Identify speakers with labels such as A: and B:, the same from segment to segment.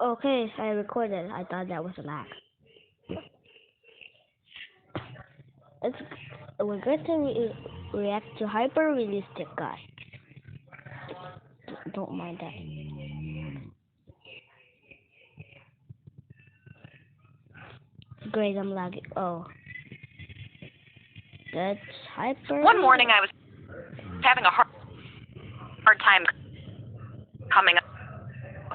A: Okay, I recorded. I thought that was a lag. We're going to react to hyper-realistic guy. Don't mind that. Great, I'm lagging. Oh. That's hyper.
B: One morning I was having a hard time coming up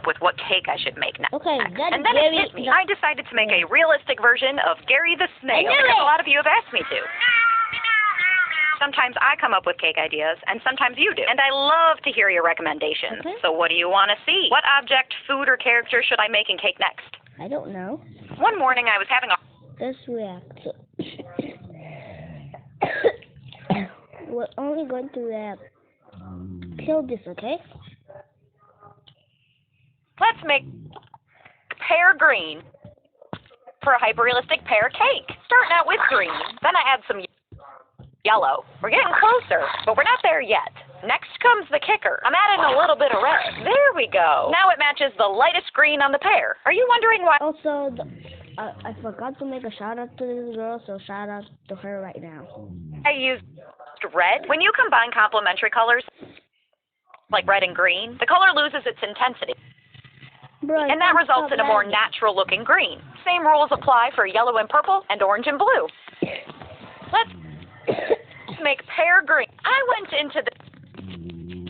B: with what cake I should make next.
A: Okay, that's
B: and then
A: Gary,
B: it hit me. I decided to make a realistic version of Gary the Snail because a lot of you have asked me to. Sometimes I come up with cake ideas, and sometimes you do. And I love to hear your recommendations.
A: Okay.
B: So what do you want to see? What object, food, or character should I make in cake next?
A: I don't know.
B: One morning I was having a...
A: Let's react. We're only going to react. Kill this, okay?
B: Let's make pear green for a hyper-realistic pear cake. Starting out with green, then I add some yellow. We're getting closer, but we're not there yet. Next comes the kicker. I'm adding a little bit of red. There we go. Now it matches the lightest green on the pear. Are you wondering why?
A: Also, I forgot to make a shout out to this girl, so shout out to her right now.
B: I used red. When you combine complementary colors, like red and green, the color loses its intensity.
A: Bro,
B: and that results in a more natural looking green. Same rules apply for yellow and purple and orange and blue. Let's make pear green. I went into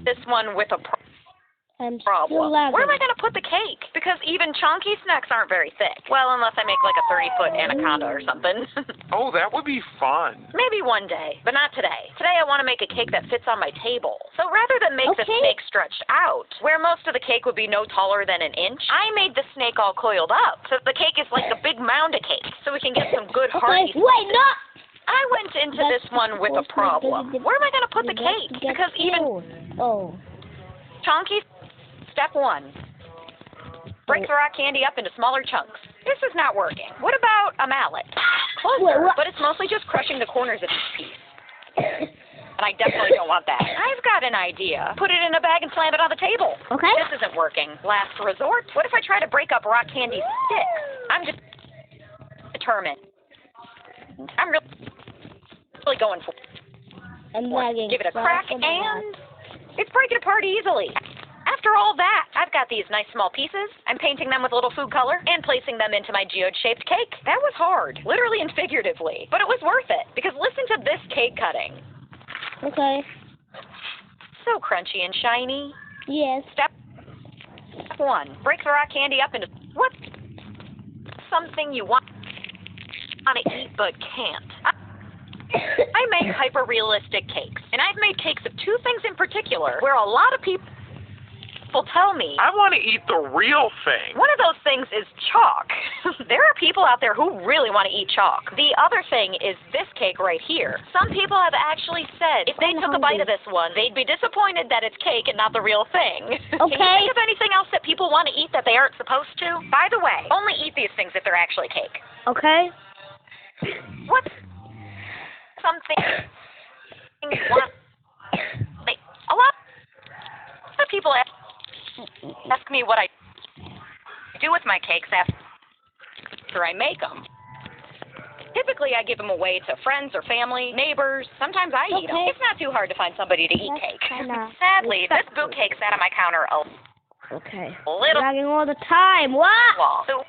B: this one with a problem. Where am I going to put the cake? Because even chunky snacks aren't very thick. Well, unless I make like a 30-foot anaconda or something.
C: Oh, that would be fun.
B: Maybe one day, but not today. Today I want to make a cake that fits on my table. So rather than make the snake stretched out, where most of the cake would be no taller than an inch, I made the snake all coiled up. So the cake is like a big mound of cake, so we can get some good hearty.
A: Wait, no!
B: I went into this one with a problem. Where am I going to put the cake? Because even chunky. Step 1. Break the rock candy up into smaller chunks. This is not working. What about a mallet? Closer, but it's mostly just crushing the corners of each piece. And I definitely don't want that. I've got an idea. Put it in a bag and slam it on the table.
A: Okay.
B: This isn't working. Last resort. What if I try to break up rock candy sticks? I'm just determined. I'm really going for it.
A: I'm lagging.
B: Give it a crack, and it's breaking apart easily. After all that, I've got these nice small pieces. I'm painting them with a little food color and placing them into my geode-shaped cake. That was hard, literally and figuratively, but it was worth it, because listen to this cake cutting.
A: Okay.
B: So crunchy and shiny.
A: Yes.
B: Step 1, break the rock candy up into what's something you want to eat but can't. I make hyper-realistic cakes, and I've made cakes of two things in particular where a lot of people tell me
C: I want to eat the real thing.
B: One of those things is chalk. There are people out there who really want to eat chalk. The other thing is this cake right here. Some people have actually said if they took a bite of this one, they'd be disappointed that it's cake and not the real thing.
A: Okay.
B: Can you think of anything else that people want to eat that they aren't supposed to? By the way, only eat these things if they're actually cake.
A: Okay.
B: What's something you want? A lot of people ask me what I do with my cakes after I make them. Typically, I give them away to friends or family, neighbors. Sometimes I eat them. It's not too hard to find somebody to eat cake. Sadly, this boot cake sat on my counter a little
A: lagging all the time. What?
B: long. So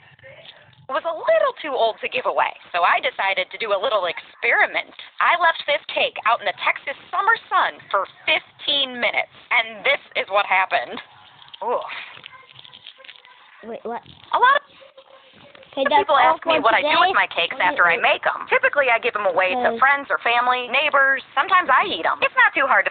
B: it was a little too old to give away. So I decided to do a little experiment. I left this cake out in the Texas summer sun for 15 minutes, and this is what happened. Oof.
A: Wait, what?
B: A lot of people ask me what I do with my cakes after I make them. Typically, I give them away to friends or family, neighbors. Sometimes I eat them. It's not too hard to find